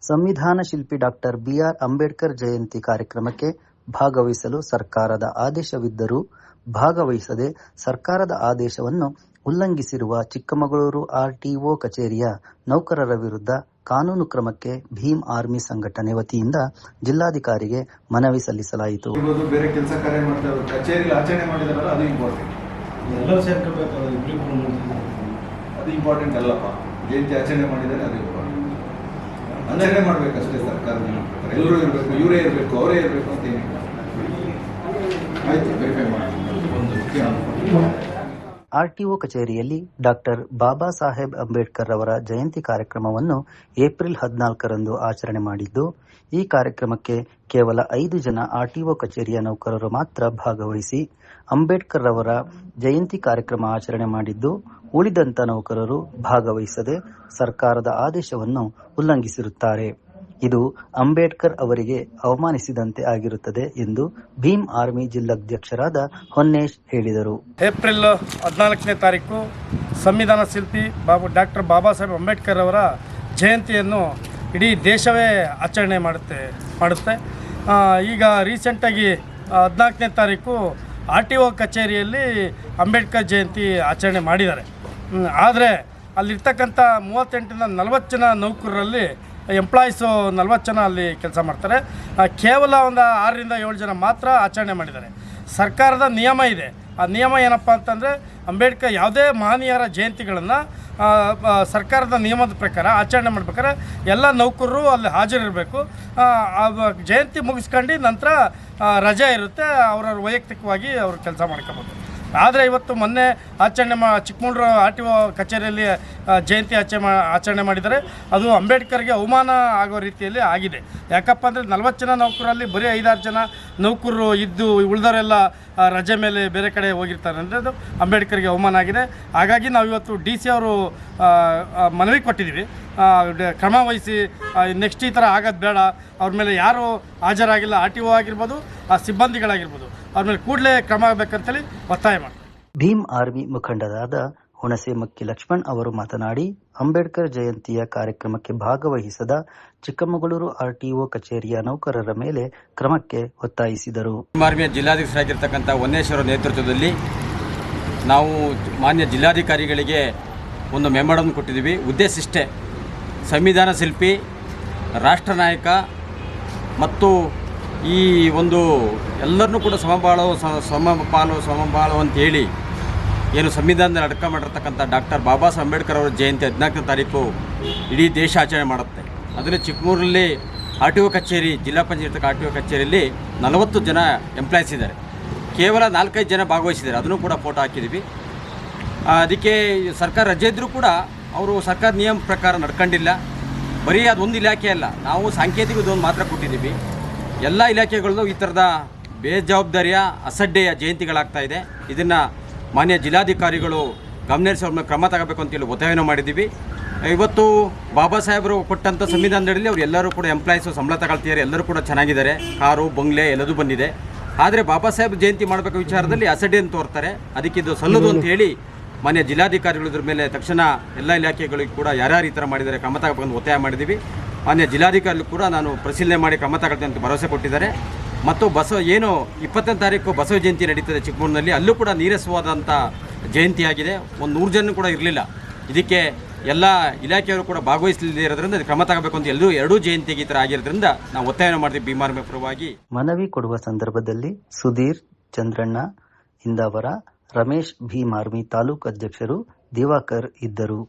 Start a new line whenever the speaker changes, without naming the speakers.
ಸಂವಿಧಾನ ಶಿಲ್ಪಿ doctor B R Ambedkar Jayanti ಕಾರ್ಯಕ್ರಮಕ್ಕೆ ಭಾಗವಹಿಸಲು ಸರ್ಕಾರದ ಆದೇಶವಿದ್ದರೂ ಭಾಗವಹಿಸದೆ ಸರ್ಕಾರದ ಆದೇಶವನ್ನು ಉಲ್ಲಂಘಿಸಿರುವ ಚಿಕ್ಕಮಗಳೂರು ಆರ್ಟಿಒ ಕಚೇರಿಯ ನೌಕರರ ವಿರುದ್ಧ ಕಾನೂನು ಕ್ರಮಕ್ಕೆ ಭೀಮ್ ಆರ್ಮಿ ಸಂಘಟನೆ ವತಿಯಿಂದ ಜಿಲ್ಲಾಧಿಕಾರಿಗೆ ಮನವಿ ಸಲ್ಲಿಸಲಾಯಿತು.
ಬೇರೆ ಕೆಲಸ ಕಾರ್ಯ ಮಾಡ್ತಾರೆ, ಕಚೇರಿಯಲ್ಲಿ ಆಚರಣೆ ಮಾಡಿದಾರಲ್ಲ, ಅದು ಇಂಪಾರ್ಟೆಂಟ್. ಎಲ್ಲರೂ ಸೇರ್ಕೋಬೇಕು, ಅದು ಇಂಪಾರ್ಟೆಂಟ್ ಅಲ್ಲಪ್ಪ. ಜಯಂತಿ ಆಚರಣೆ ಮಾಡಿದರೆ ಅದು ಇಂಪಾರ್ಟೆಂಟ್. ಆಚರಣೆ ಮಾಡಬೇಕಷ್ಟೇ ಸರ್ಕಾರದ ಎಲ್ಲರೂ ಇರಬೇಕು, ಇವರೇ ಇರಬೇಕು, ಅವರೇ ಇರಬೇಕು ಅಂತ ಏನಿಲ್ಲ. ಆಯ್ತು, ವೆರಿಫೈ ಮಾಡಿ.
ಆರ್ಟಿಒ ಕಚೇರಿಯಲ್ಲಿ ಡಾಕ್ಟರ್ ಬಾಬಾ ಸಾಹೇಬ್ ಅಂಬೇಡ್ಕರ್ ಅವರ ಜಯಂತಿ ಕಾರ್ಯಕ್ರಮವನ್ನು ಏಪ್ರಿಲ್ 14ರಂದು ಆಚರಣೆ ಮಾಡಿದ್ದು, ಈ ಕಾರ್ಯಕ್ರಮಕ್ಕೆ ಕೇವಲ 5 ಜನ ಆರ್ಟಿಒ ಕಚೇರಿಯ ನೌಕರರು ಮಾತ್ರ ಭಾಗವಹಿಸಿ ಅಂಬೇಡ್ಕರ್ ಅವರ ಜಯಂತಿ ಕಾರ್ಯಕ್ರಮ ಆಚರಣೆ ಮಾಡಿದ್ದು, ಉಳಿದಂತ ನೌಕರರು ಭಾಗವಹಿಸದೆ ಸರ್ಕಾರದ ಆದೇಶವನ್ನು ಉಲ್ಲಂಘಿಸಿರುತ್ತಾರೆ. ಇದು ಅಂಬೇಡ್ಕರ್ ಅವರಿಗೆ ಅವಮಾನಿಸಿದಂತೆ ಆಗಿರುತ್ತದೆ ಎಂದು ಭೀಮ್ ಆರ್ಮಿ ಜಿಲ್ಲಾಧ್ಯಕ್ಷರಾದ ಹೊನ್ನೇಶ್ ಹೇಳಿದರು.
ಏಪ್ರಿಲ್ 14ನೇ ತಾರೀಕು ಸಂವಿಧಾನ ಶಿಲ್ಪಿ ಡಾಕ್ಟರ್ ಬಾಬಾ ಸಾಹೇಬ್ ಅಂಬೇಡ್ಕರ್ ಅವರ ಜಯಂತಿಯನ್ನು ಇಡೀ ದೇಶವೇ ಆಚರಣೆ ಮಾಡುತ್ತೆ. ಈಗ ರೀಸೆಂಟಾಗಿ 14ನೇ ತಾರೀಕು ಆರ್ಟಿಒ ಕಚೇರಿಯಲ್ಲಿ ಅಂಬೇಡ್ಕರ್ ಜಯಂತಿ ಆಚರಣೆ ಮಾಡಿದ್ದಾರೆ. ಆದರೆ ಅಲ್ಲಿರ್ತಕ್ಕಂಥ 38ರಿಂದ 40 ಜನ ನೌಕರರಲ್ಲಿ ಎಂಪ್ಲಾಯೀಸು 40 ಜನ ಅಲ್ಲಿ ಕೆಲಸ ಮಾಡ್ತಾರೆ. ಕೇವಲ ಒಂದು 6ರಿಂದ 7 ಜನ ಮಾತ್ರ ಆಚರಣೆ ಮಾಡಿದ್ದಾರೆ. ಸರ್ಕಾರದ ನಿಯಮ ಇದೆ. ಆ ನಿಯಮ ಏನಪ್ಪ ಅಂತಂದರೆ, ಅಂಬೇಡ್ಕರ್ ಯಾವುದೇ ಮಹನೀಯರ ಜಯಂತಿಗಳನ್ನು ಸರ್ಕಾರದ ನಿಯಮದ ಪ್ರಕಾರ ಆಚರಣೆ ಮಾಡ್ಬೇಕಾದ್ರೆ ಎಲ್ಲ ನೌಕರರು ಅಲ್ಲಿ ಹಾಜರಿರಬೇಕು. ಜಯಂತಿ ಮುಗಿಸ್ಕೊಂಡು ನಂತರ ರಜೆ ಇರುತ್ತೆ, ಅವ್ರವ್ರ ವೈಯಕ್ತಿಕವಾಗಿ ಅವರು ಕೆಲಸ ಮಾಡ್ಕೋಬೋದು. ಆದರೆ ಇವತ್ತು ಮೊನ್ನೆ ಚಿಕ್ಕಮಗಳೂರು ಆರ್ಟಿಒ ಕಚೇರಿಯಲ್ಲಿ ಜಯಂತಿ ಆಚರಣೆ ಮಾಡಿದ್ದಾರೆ. ಅದು ಅಂಬೇಡ್ಕರ್ಗೆ ಅವಮಾನ ಆಗೋ ರೀತಿಯಲ್ಲಿ ಆಗಿದೆ. ಯಾಕಪ್ಪ ಅಂದರೆ 40 ಜನ ನೌಕರಲ್ಲಿ ಬರೀ 5-6 ಜನ ನೌಕರರು ಇದ್ದು ಉಳಿದವರೆಲ್ಲ ರಜೆ ಮೇಲೆ ಬೇರೆ ಕಡೆ ಹೋಗಿರ್ತಾರೆ ಅಂದರೆ ಅದು ಅಂಬೇಡ್ಕರ್ಗೆ ಅವಮಾನ ಆಗಿದೆ. ಹಾಗಾಗಿ ನಾವು ಇವತ್ತು DC ಅವರು ಮನವಿ ಕೊಟ್ಟಿದ್ದೀವಿ, ಕ್ರಮ ವಹಿಸಿ ನೆಕ್ಸ್ಟ್ ಈ ಥರ ಆಗೋದು ಬೇಡ. ಅವ್ರ ಮೇಲೆ ಯಾರು ಹಾಜರಾಗಿಲ್ಲ, ಆರ್ಟಿಒ ಆಗಿರ್ಬೋದು, ಆ ಸಿಬ್ಬಂದಿಗಳಾಗಿರ್ಬೋದು, ಅವ್ರ ಮೇಲೆ ಕೂಡಲೇ ಕ್ರಮ ಆಗಬೇಕಂತೇಳಿ ಒತ್ತಾಯ ಮಾಡಿ.
ಭೀಮ್ ಆರ್ಮಿ ಮುಖಂಡರಾದ ಹುಣಸೆ ಮಕ್ಕಿ ಲಕ್ಷ್ಮಣ್ ಅವರು ಮಾತನಾಡಿ, ಅಂಬೇಡ್ಕರ್ ಜಯಂತಿಯ ಕಾರ್ಯಕ್ರಮಕ್ಕೆ ಭಾಗವಹಿಸದ ಚಿಕ್ಕಮಗಳೂರು ಆರ್ಟಿಒ ಕಚೇರಿಯ ನೌಕರರ ಮೇಲೆ ಕ್ರಮಕ್ಕೆ ಒತ್ತಾಯಿಸಿದರು.
ಭೀಮ್ ಆರ್ಮಿಯ ಜಿಲ್ಲಾಧ್ಯಕ್ಷರಾಗಿರ್ತಕ್ಕಂಥ ಹೊನ್ನೇಶ್ವರ ನೇತೃತ್ವದಲ್ಲಿ ನಾವು ಮಾನ್ಯ ಜಿಲ್ಲಾಧಿಕಾರಿಗಳಿಗೆ ಒಂದು ಮೆಮೊರನ್ನು ಕೊಟ್ಟಿದ್ದೀವಿ. ಉದ್ದೇಶ ಇಷ್ಟೇ: ಸಂವಿಧಾನ ಶಿಲ್ಪಿ, ರಾಷ್ಟ್ರ ನಾಯಕ ಮತ್ತು ಈ ಒಂದು ಎಲ್ಲರನ್ನೂ ಕೂಡ ಸಮಪಾಲು ಅಂತ ಹೇಳಿ ಏನು ಸಂವಿಧಾನದಲ್ಲಿ ಅಡಕ ಮಾಡಿರ್ತಕ್ಕಂಥ ಡಾಕ್ಟರ್ ಬಾಬಾ ಸಾಹೇಬ್ ಅಂಬೇಡ್ಕರ್ ಅವರ ಜಯಂತಿ 14ನೇ ತಾರೀಕು ಇಡೀ ದೇಶ ಆಚರಣೆ ಮಾಡುತ್ತೆ. ಅದರಲ್ಲಿ ಚಿಕ್ಕಮಗಳೂರಲ್ಲಿ ಆರ್ಟಿಒ ಕಚೇರಿ, ಜಿಲ್ಲಾ ಪಂಚಾಯತ್ ಆರ್ಟಿಒ ಕಚೇರಿಯಲ್ಲಿ 40 ಜನ ಎಂಪ್ಲಾಯೀಸ್ ಇದ್ದಾರೆ. ಕೇವಲ 4-5 ಜನ ಭಾಗವಹಿಸಿದ್ದಾರೆ. ಅದನ್ನು ಕೂಡ ಫೋಟೋ ಹಾಕಿದ್ದೀವಿ. ಅದಕ್ಕೆ ಸರ್ಕಾರ ರಜೆ ಇದ್ದರೂ ಕೂಡ ಅವರು ಸರ್ಕಾರ ನಿಯಮ ಪ್ರಕಾರ ನಡ್ಕೊಂಡಿಲ್ಲ. ಬರೀ ಅದೊಂದು ಇಲಾಖೆ ಅಲ್ಲ, ನಾವು ಸಾಂಕೇತಿಕದೊಂದು ಮಾತ್ರ ಕೊಟ್ಟಿದ್ದೀವಿ. ಎಲ್ಲ ಇಲಾಖೆಗಳಲ್ಲೂ ಈ ಥರದ ಬೇಜವಾಬ್ದಾರಿಯ ಅಸಡ್ಡೆಯ ಜಯಂತಿಗಳಾಗ್ತಾ ಇದೆ. ಇದನ್ನು ಮಾನ್ಯ ಜಿಲ್ಲಾಧಿಕಾರಿಗಳು ಗಮನಿಸಿ ಅವ್ರ ಮೇಲೆ ಕ್ರಮ ತಗೋಬೇಕು ಅಂತೇಳಿ ಒತ್ತಾಯನ ಮಾಡಿದ್ದೀವಿ. ಇವತ್ತು ಬಾಬಾ ಸಾಹೇಬರು ಕೊಟ್ಟಂಥ ಸಂವಿಧಾನದಲ್ಲಿ ಅವರು ಎಲ್ಲರೂ ಕೂಡ ಎಂಪ್ಲಾಯೀಸು ಸಂಬಳ ತಗೊಳ್ತಿದ್ದಾರೆ, ಎಲ್ಲರೂ ಕೂಡ ಚೆನ್ನಾಗಿದ್ದಾರೆ, ಕಾರು ಬಂಗ್ಲೆ ಎಲ್ಲದೂ ಬಂದಿದೆ. ಆದರೆ ಬಾಬಾ ಸಾಹೇಬ್ ಜಯಂತಿ ಮಾಡಬೇಕು ವಿಚಾರದಲ್ಲಿ ಅಸಡ್ಡೆಯನ್ನು ತೋರ್ತಾರೆ. ಅದಕ್ಕೆ ಇದು ಸಲ್ಲದು ಅಂತ ಹೇಳಿ ಮಾನ್ಯ ಜಿಲ್ಲಾಧಿಕಾರಿಗಳು ಇದ್ರ ಮೇಲೆ ತಕ್ಷಣ ಎಲ್ಲ ಇಲಾಖೆಗಳಿಗೂ ಕೂಡ ಯಾರ್ಯಾರು ಈ ಥರ ಮಾಡಿದ್ದಾರೆ ಕ್ರಮ ತಗೋಬೇಕಂತ ಒತ್ತಾಯ ಮಾಡಿದ್ದೀವಿ. ಮಾನ್ಯ ಜಿಲ್ಲಾಧಿಕಾರಿಗಳು ಕೂಡ ನಾನು ಪರಿಶೀಲನೆ ಮಾಡಿ ಕ್ರಮ ತಗೊಳ್ತೇನೆ ಅಂತ ಭರವಸೆ ಕೊಟ್ಟಿದ್ದಾರೆ. ಮತ್ತು 20ನೇ ತಾರೀಕು ಬಸವ ಜಯಂತಿ ನಡೀತದೆ ಚಿಕ್ಕಮಗಳೂರಿನಲ್ಲಿ, ಅಲ್ಲೂ ಕೂಡ ನೀರಸವಾದಂಥ ಜಯಂತಿಯಾಗಿದೆ. ಒಂದು 100 ಜನ ಕೂಡ ಇರಲಿಲ್ಲ. ಇದಕ್ಕೆ ಎಲ್ಲ ಇಲಾಖೆಯವರು ಕೂಡ ಭಾಗವಹಿಸಲಿದೆ ಇರೋದ್ರಿಂದ ಕ್ರಮ ತಗೋಬೇಕು ಅಂತ ಎರಡೂ ಜಯಂತಿಗೆ ಈ ಥರ ಆಗಿರೋದ್ರಿಂದ ನಾವು ಒತ್ತಾಯ ಮಾಡ್ತೀವಿ ಭೀಮ್ ಆರ್ಮಿ ಪರವಾಗಿ.
ಮನವಿ ಕೊಡುವ ಸಂದರ್ಭದಲ್ಲಿ ಸುಧೀರ್, ಚಂದ್ರಣ್ಣ ಇಂದಾವರ, ರಮೇಶ್, ಭೀಮ್ ಆರ್ಮಿ ತಾಲೂಕು ಅಧ್ಯಕ್ಷರು ದಿವಾಕರ್ ಇದ್ದರು.